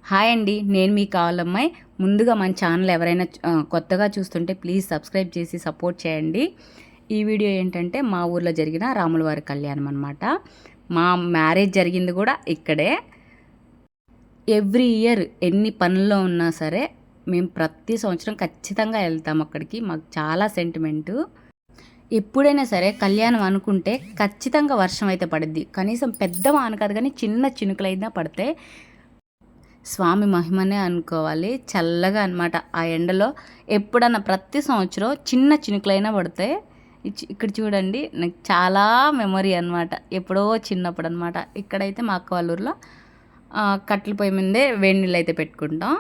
Hi అండి, నేను మీ కావాలమ్మాయి. ముందుగా మన ఛానల్ ఎవరైనా కొత్తగా చూస్తుంటే ప్లీజ్ సబ్స్క్రైబ్ చేసి సపోర్ట్ చేయండి. ఈ వీడియో ఏంటంటే మా ఊర్లో జరిగిన రాములవారి కళ్యాణం అనమాట. మా మ్యారేజ్ జరిగింది కూడా ఇక్కడే. ఎవ్రీ ఇయర్ ఎన్ని పనుల్లో ఉన్నా సరే మేము ప్రతి సంవత్సరం ఖచ్చితంగా వెళ్తాం అక్కడికి. మాకు చాలా సెంటిమెంటు. ఎప్పుడైనా సరే కళ్యాణం అనుకుంటే ఖచ్చితంగా వర్షం అయితే పడుద్ది. కనీసం పెద్ద వాన కాదు కానీ చిన్న చినుకులైనా పడితే స్వామి మహిమనే అనుకోవాలి. చల్లగా అనమాట ఆ ఎండలో. ఎప్పుడన్నా ప్రతి సంవత్సరం చిన్న చినుకులైనా పడితే ఇక్కడ చూడండి, నాకు చాలా మెమొరీ అనమాట. ఎప్పుడో చిన్నప్పుడు అనమాట. ఇక్కడైతే మా అక్క వాళ్ళ ఊర్లో కట్టెల పొయ్యి మీదే వేడి నీళ్ళు అయితే పెట్టుకుంటాం.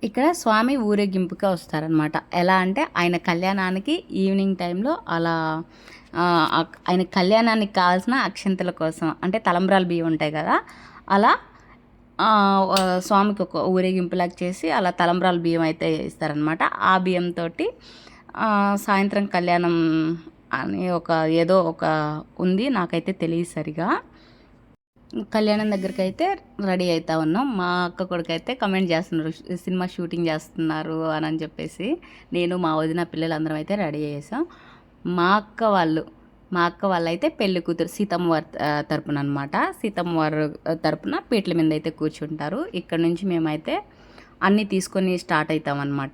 ఇక్కడ స్వామి ఊరేగింపుగా వస్తారనమాట. ఎలా అంటే ఆయన కళ్యాణానికి ఈవినింగ్ టైంలో అలా ఆయన కళ్యాణానికి కావాల్సిన అక్షంతల కోసం, అంటే తలంబ్రాలు బియ్యం ఉంటాయి కదా, అలా స్వామికి ఒక ఊరేగింపులాగా చేసి అలా తలంబ్రాలు బియ్యం అయితే ఇస్తారనమాట. ఆ బియ్యంతో సాయంత్రం కళ్యాణం అని ఏదో ఒక ఉంది, నాకైతే తెలియదు సరిగా. కళ్యాణం దగ్గరికి అయితే రెడీ అవుతా ఉన్నాం. మా అక్క కొడుకు అయితే కమెంట్ చేస్తున్నారు సినిమా షూటింగ్ చేస్తున్నారు అని చెప్పేసి. నేను మా వదిన పిల్లలందరం అయితే రెడీ చేసాం. మా అక్క వాళ్ళు అయితే పెళ్లి కూతురు సీతమ్మ వారి తరపున అనమాట. సీతమ్మ వారి తరపున పీటల మీద అయితే కూర్చుంటారు. ఇక్కడ నుంచి మేమైతే అన్నీ తీసుకొని స్టార్ట్ అవుతామన్నమాట.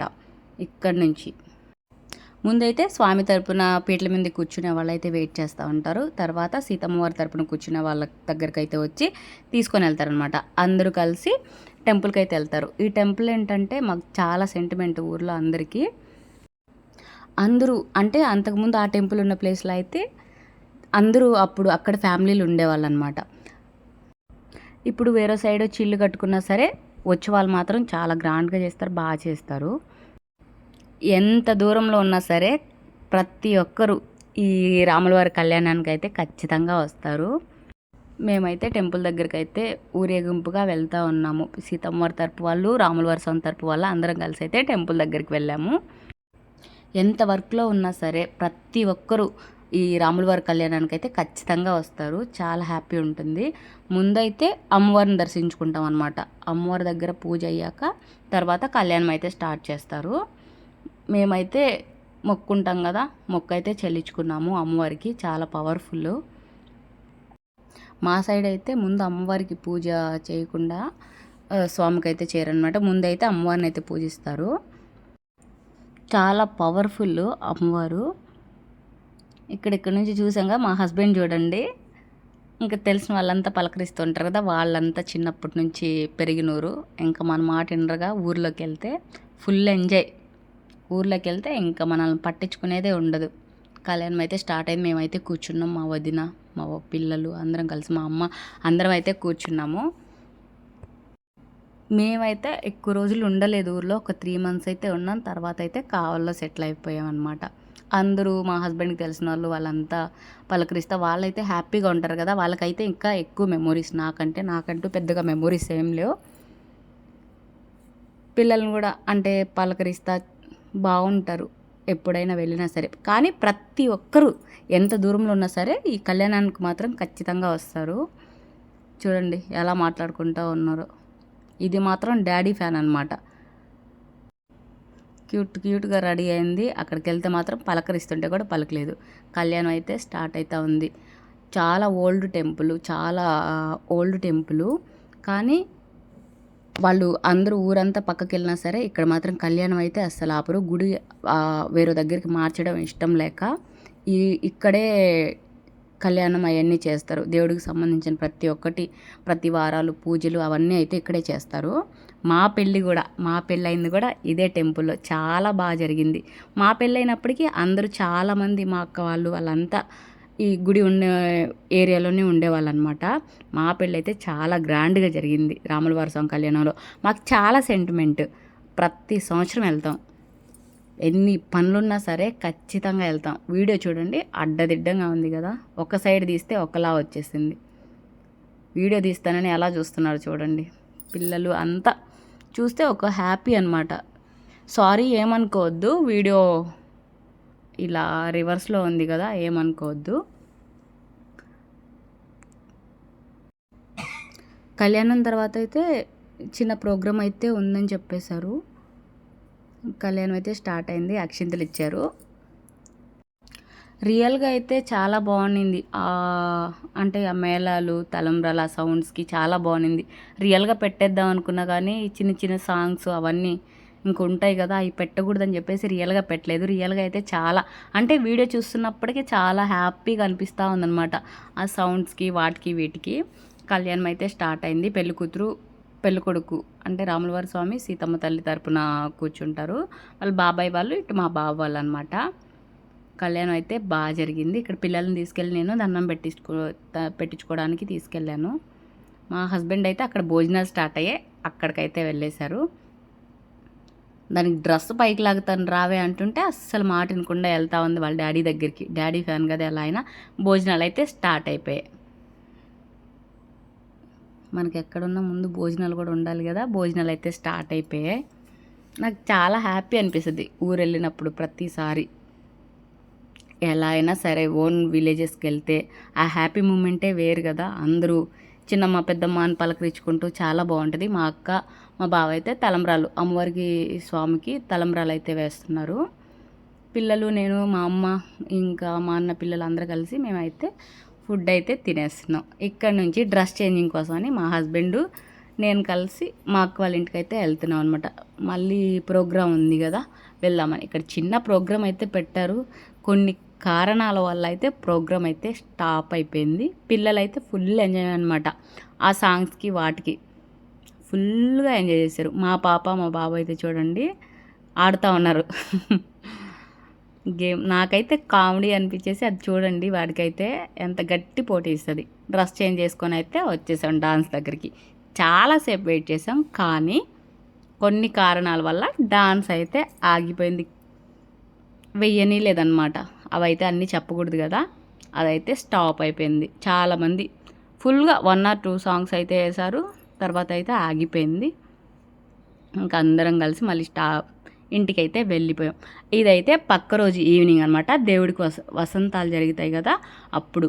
ఇక్కడ నుంచి ముందైతే స్వామి తరపున పీటల మీద కూర్చునే వాళ్ళు అయితే వెయిట్ చేస్తూ ఉంటారు. తర్వాత సీతమ్మ వారి తరపున కూర్చునే వాళ్ళ దగ్గరికి అయితే వచ్చి తీసుకొని వెళ్తారనమాట. అందరూ కలిసి టెంపుల్కి అయితే వెళ్తారు. ఈ టెంపుల్ ఏంటంటే మాకు చాలా సెంటిమెంట్ ఊర్లో అందరికీ. అందరూ అంటే అంతకుముందు ఆ టెంపుల్ ఉన్న ప్లేస్లో అయితే అందరూ అప్పుడు అక్కడ ఫ్యామిలీలు ఉండేవాళ్ళు అనమాట. ఇప్పుడు వేరే సైడ్ వచ్చి ఇల్లు కట్టుకున్నా సరే వచ్చే వాళ్ళు మాత్రం చాలా గ్రాండ్గా చేస్తారు, బాగా చేస్తారు. ఎంత దూరంలో ఉన్నా సరే ప్రతి ఒక్కరూ ఈ రాములవారి కళ్యాణానికి అయితే ఖచ్చితంగా వస్తారు. మేమైతే టెంపుల్ దగ్గరికి అయితే ఊరేగింపుగా వెళ్తూ ఉన్నాము. సీతమ్మవారి తరపు వాళ్ళు, రాములవారి స్వామి తరపు వాళ్ళు అందరం కలిసి అయితే టెంపుల్ దగ్గరికి వెళ్ళాము. ఎంత వర్క్లో ఉన్నా సరే ప్రతి ఒక్కరూ ఈ రాములవారి కళ్యాణానికి అయితే ఖచ్చితంగా వస్తారు. చాలా హ్యాపీ ఉంటుంది. ముందైతే అమ్మవారిని దర్శించుకుంటాం అనమాట. అమ్మవారి దగ్గర పూజ అయ్యాక తర్వాత కళ్యాణం అయితే స్టార్ట్ చేస్తారు. మేమైతే మొక్కుంటాం కదా, మొక్కు అయితే చెల్లించుకున్నాము అమ్మవారికి. చాలా పవర్ఫుల్. మా సైడ్ అయితే ముందు అమ్మవారికి పూజ చేయకుండా స్వామికి అయితే చేయరనమాట. ముందైతే అమ్మవారిని అయితే పూజిస్తారు. చాలా పవర్ఫుల్ అమ్మవారు. ఇక్కడ నుంచి చూసాక మా హస్బెండ్ చూడండి, ఇంకా తెలిసిన వాళ్ళంతా పలకరిస్తుంటారు కదా, వాళ్ళంతా చిన్నప్పటి నుంచి పెరిగినూరు. ఇంకా మన మాట వినరుగా. ఊర్లోకి వెళ్తే ఫుల్ ఎంజాయ్. ఊర్లోకి వెళ్తే ఇంకా మనల్ని పట్టించుకునేదే ఉండదు. కళ్యాణం అయితే స్టార్ట్ అయింది. మేమైతే కూర్చున్నాం, మా వదిన, మా పిల్లలు అందరం కలిసి, మా అమ్మ అందరం అయితే కూర్చున్నాము. మేమైతే ఎక్కువ రోజులు ఉండలేదు ఊర్లో. ఒక 3 months అయితే ఉన్నాం. తర్వాత అయితే కావల్లో సెటిల్ అయిపోయామన్నమాట. అందరూ మా హస్బెండ్కి తెలిసిన వాళ్ళు వాళ్ళంతా పలకరిస్తా, వాళ్ళైతే హ్యాపీగా ఉంటారు కదా, వాళ్ళకైతే ఇంకా ఎక్కువ మెమొరీస్. నాకంటూ పెద్దగా మెమొరీస్ ఏం లేవు. పిల్లల్ని కూడా అంటే పలకరిస్తా బాగుంటారు ఎప్పుడైనా వెళ్ళినా సరే. కానీ ప్రతి ఒక్కరూ ఎంత దూరంలో ఉన్నా సరే ఈ కళ్యాణానికి మాత్రం ఖచ్చితంగా వస్తారు. చూడండి ఎలా మాట్లాడుకుంటూ ఉన్నారో. ఇది మాత్రం డాడీ ఫ్యాన్ అనమాట. క్యూట్గా రెడీ అయింది. అక్కడికి వెళ్తే మాత్రం పలకరిస్తుంటే కూడా పలకలేదు. కళ్యాణం అయితే స్టార్ట్ అవుతూ ఉంది. చాలా ఓల్డ్ టెంపుల్. కానీ వాళ్ళు అందరూ ఊరంతా పక్కకి వెళ్ళినా సరే ఇక్కడ మాత్రం కళ్యాణం అయితే అస్సలు ఆపరు. గుడి వేరే దగ్గరికి మార్చడం ఇష్టం లేక ఇక్కడే కళ్యాణం అవన్నీ చేస్తారు. దేవుడికి సంబంధించిన ప్రతి ఒక్కటి, ప్రతి వారాలు పూజలు అవన్నీ అయితే ఇక్కడే చేస్తారు. మా పెళ్ళయింది కూడా ఇదే టెంపుల్లో. చాలా బాగా జరిగింది. మా పెళ్ళైనప్పటికీ అందరూ చాలామంది మా అక్క వాళ్ళంతా ఈ గుడి ఉండే ఏరియాలోనే ఉండేవాళ్ళు అనమాట. మా పెళ్ళి అయితే చాలా గ్రాండ్గా జరిగింది. రాములవారి స్వామి కళ్యాణంలో మాకు చాలా సెంటిమెంట్. ప్రతి సంవత్సరం వెళ్తాం. ఎన్ని పనులున్నా సరే ఖచ్చితంగా వెళ్తాం. వీడియో చూడండి, అడ్డదిడ్డంగా ఉంది కదా, ఒక సైడ్ తీస్తే ఒకలా వచ్చేసింది. వీడియో తీస్తానని ఎలా చూస్తున్నారు చూడండి. పిల్లలు అంతా చూస్తే ఒక హ్యాపీ అనమాట. సారీ ఏమనుకోవద్దు, వీడియో ఇలా రివర్స్లో ఉంది కదా, ఏమనుకోవద్దు. కళ్యాణం తర్వాత అయితే చిన్న ప్రోగ్రామ్ అయితే ఉందని చెప్పేశారు. కళ్యాణం అయితే స్టార్ట్ అయింది, అక్షింతలు ఇచ్చారు. రియల్గా అయితే చాలా బాగుండింది. అంటే ఆ మేళాలు, తలంబ్రాల సౌండ్స్కి చాలా బాగుండింది. రియల్గా పెట్టేద్దాం అనుకున్నా కానీ చిన్న చిన్న సాంగ్స్ అవన్నీ ఇంకొంటాయి కదా, అవి పెట్టకూడదని చెప్పేసి రియల్గా పెట్టలేదు. రియల్గా అయితే చాలా, అంటే వీడియో చూస్తున్నప్పటికీ చాలా హ్యాపీగా అనిపిస్తూ ఉందన్నమాట. ఆ సౌండ్స్కి వాటికి వీటికి. కళ్యాణం అయితే స్టార్ట్ అయింది. పెళ్ళికూతురు పెళ్ళికొడుకు అంటే రాములవారి స్వామి సీతమ్మ తల్లి తరపున కూర్చుంటారు. వాళ్ళు బాబాయ్ వాళ్ళు, ఇటు మా బావ వాళ్ళు అనమాట. కళ్యాణం అయితే బాగా జరిగింది. ఇక్కడ పిల్లల్ని తీసుకెళ్ళి నేను దండం పెట్టించుకోవడానికి తీసుకెళ్ళాను. మా హస్బెండ్ అయితే అక్కడ భోజనాలు స్టార్ట్ అయ్యాయి, అక్కడికైతే వెళ్ళేశారు. దానికి డ్రెస్ పైకి లాగుతాను రావే అంటుంటే అస్సలు మాట వినకుండా వెళ్తా ఉంది వాళ్ళ డాడీ దగ్గరికి. డాడీ ఫ్యాన్ కదా ఎలా అయినా. భోజనాలు అయితే స్టార్ట్ అయిపోయాయి. మనకి ఎక్కడున్నా ముందు భోజనాలు కూడా ఉండాలి కదా. భోజనాలు అయితే స్టార్ట్ అయిపోయాయి. నాకు చాలా హ్యాపీ అనిపిస్తుంది ఊరు వెళ్ళినప్పుడు ప్రతిసారి. ఎలా అయినా సరే ఓన్ విలేజెస్కి వెళ్తే ఆ హ్యాపీ మూమెంటే వేరు కదా. అందరూ చిన్నమ్మ పెద్దమ్మ అని పలకరించుకుంటూ చాలా బాగుంటుంది. మా అక్క మా బావ అయితే తలంబ్రాలు అమ్మవారికి స్వామికి తలంబ్రాలు అయితే వేస్తున్నారు. పిల్లలు నేను మా అమ్మ ఇంకా మా అన్న పిల్లలు అందరూ కలిసి మేమైతే ఫుడ్ అయితే తినేస్తున్నాం. ఇక్కడ నుంచి డ్రెస్ చేంజింగ్ కోసం అని మా హస్బెండ్ నేను కలిసి మా అక్క వాళ్ళ ఇంటికి అయితే వెళ్తున్నాం అనమాట. మళ్ళీ ప్రోగ్రాం ఉంది కదా వెళ్దామని. ఇక్కడ చిన్న ప్రోగ్రాం అయితే పెట్టారు. కొన్ని కారణాల వల్ల అయితే ప్రోగ్రామ్ అయితే స్టాప్ అయిపోయింది. పిల్లలైతే ఫుల్ ఎంజాయ్ అనమాట. ఆ సాంగ్స్కి వాటికి ఫుల్గా ఎంజాయ్ చేశారు. మా పాప మా బాబు అయితే చూడండి ఆడుతూ ఉన్నారు గేమ్. నాకైతే కామెడీ అనిపించేసి అది చూడండి, వాడికైతే ఎంత గట్టి పోటీ ఇస్తుంది. డ్రెస్ చేంజ్ చేసుకొని అయితే వచ్చేసాం డాన్స్ దగ్గరికి. చాలాసేపు వెయిట్ చేసాం, కానీ కొన్ని కారణాల వల్ల డాన్స్ అయితే ఆగిపోయింది. వెయ్యని లేదనమాట. అవైతే అన్నీ చెప్పకూడదు కదా. అదైతే స్టాప్ అయిపోయింది. చాలామంది ఫుల్గా 1 or 2 సాంగ్స్ అయితే వేశారు. తర్వాత అయితే ఆగిపోయింది. ఇంకా అందరం కలిసి మళ్ళీ ఇంటికైతే వెళ్ళిపోయాం. ఇదైతే పక్క రోజు ఈవినింగ్ అనమాట. దేవుడికి వసంతాలు జరుగుతాయి కదా, అప్పుడు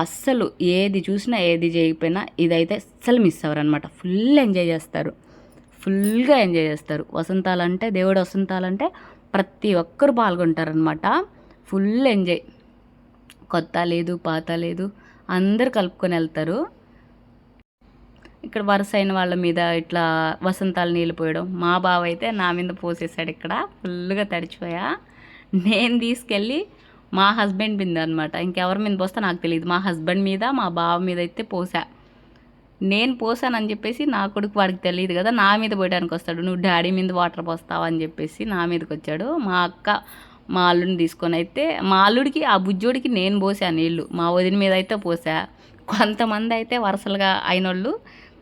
అస్సలు ఏది చూసినా ఏది చేయకపోయినా ఇదైతే అస్సలు మిస్ అవ్వరు అనమాట. ఫుల్ ఎంజాయ్ చేస్తారు, ఫుల్గా ఎంజాయ్ చేస్తారు. వసంతాలంటే దేవుడు వసంతాలంటే ప్రతి ఒక్కరు పాల్గొంటారనమాట. Full enjoy. కొత్త లేదు పాత లేదు, అందరు కలుపుకొని వెళ్తారు. ఇక్కడ వరుస అయిన వాళ్ళ మీద ఇట్లా వసంతాలు నీళ్ళు పోయడం. మా బావ అయితే నా మీద పోసేసాడు. ఇక్కడ ఫుల్గా తడిచిపోయా. నేను తీసుకెళ్ళి మా హస్బెండ్ మీద అనమాట, ఇంకెవరి మీద పోస్తా నాకు తెలియదు, మా హస్బెండ్ మీద మా బావ మీద అయితే పోసా. నేను పోసానని చెప్పేసి నా కొడుకు వాడికి తెలియదు కదా, నా మీద పోయడానికి వస్తాడు. నువ్వు డాడీ మీద వాటర్ పోస్తావా అని చెప్పేసి నా మీదకి వచ్చాడు. మా అక్క మా అల్లుడిని తీసుకొని అయితే, మా అల్లుడికి ఆ బుజ్జోడికి నేను పోసా నీళ్ళు, మా వదిన మీద అయితే పోసా. కొంతమంది అయితే వరుసలుగా అయినోళ్ళు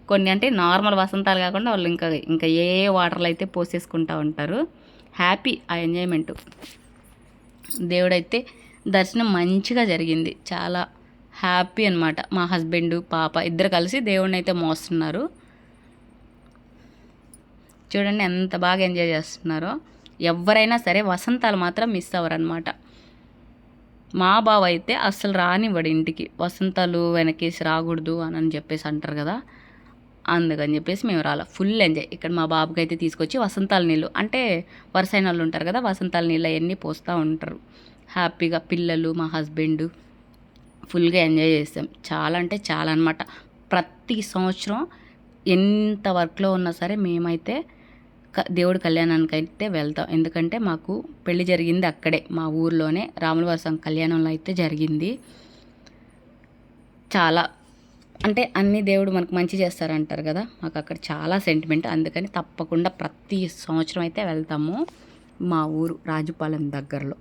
కొన్ని అంటే నార్మల్ వసంతాలు కాకుండా వాళ్ళు ఇంకా ఏ వాటర్లు అయితే పోసేసుకుంటూ ఉంటారు. హ్యాపీ ఆ ఎంజాయ్మెంటు. దేవుడైతే దర్శనం మంచిగా జరిగింది. చాలా హ్యాపీ అనమాట. మా హస్బెండ్ పాప ఇద్దరు కలిసి దేవుడిని అయితే మోస్తున్నారు. చూడండి ఎంత బాగా ఎంజాయ్ చేస్తున్నారో. ఎవరైనా సరే వసంతాలు మాత్రం మిస్ అవ్వరనమాట. మా బావ అయితే అస్సలు రానివ్వడు ఇంటికి. వసంతాలు వెనకేసి రాకూడదు అని చెప్పేసి అంటారు కదా, అందుకని చెప్పేసి మేము రాలా. Full enjoy. ఇక్కడ మా బాబుకి అయితే తీసుకొచ్చి వసంతాల నీళ్ళు అంటే వరుసైన వాళ్ళు ఉంటారు కదా, వసంతాల నీళ్ళు అవన్నీ పోస్తూ ఉంటారు. హ్యాపీగా పిల్లలు మా హస్బెండ్ ఫుల్గా ఎంజాయ్ చేస్తాం. చాలా అంటే చాలా అనమాట. ప్రతి సంవత్సరం ఎంత వర్క్లో ఉన్నా సరే మేమైతే దేవుడి కళ్యాణానికి అయితే వెళ్తాం. ఎందుకంటే మాకు పెళ్లి జరిగింది అక్కడే మా ఊర్లోనే రాములవారి స్వామి కళ్యాణంలో అయితే జరిగింది. చాలా అంటే అన్ని దేవుడు మనకు మంచి చేస్తారంటారు కదా, మాకు అక్కడ చాలా సెంటిమెంట్. అందుకని తప్పకుండా ప్రతి సంవత్సరం అయితే వెళ్తాము. మా ఊరు రాజుపాలెం దగ్గరలో.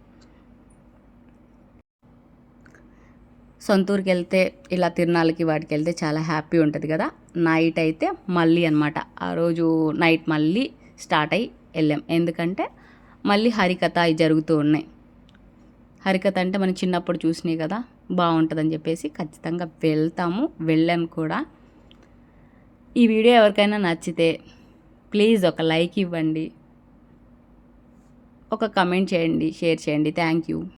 సొంతూరుకి వెళ్తే ఇలా తిరునాళ్ళకి వాటికి వెళ్తే చాలా హ్యాపీ ఉంటుంది కదా. నైట్ అయితే మళ్ళీ అనమాట, ఆ రోజు నైట్ మళ్ళీ స్టార్ట్ అయ్యి వెళ్ళాం. ఎందుకంటే మళ్ళీ హరికథ అవి జరుగుతూ ఉన్నాయి. హరికథ అంటే మనం చిన్నప్పుడు చూసినాయి కదా, బాగుంటుందని చెప్పేసి ఖచ్చితంగా వెళ్తాము. వెళ్ళాను కూడా. ఈ వీడియో ఎవరికైనా నచ్చితే ప్లీజ్ ఒక లైక్ ఇవ్వండి, ఒక కమెంట్ చేయండి, షేర్ చేయండి. Thank you.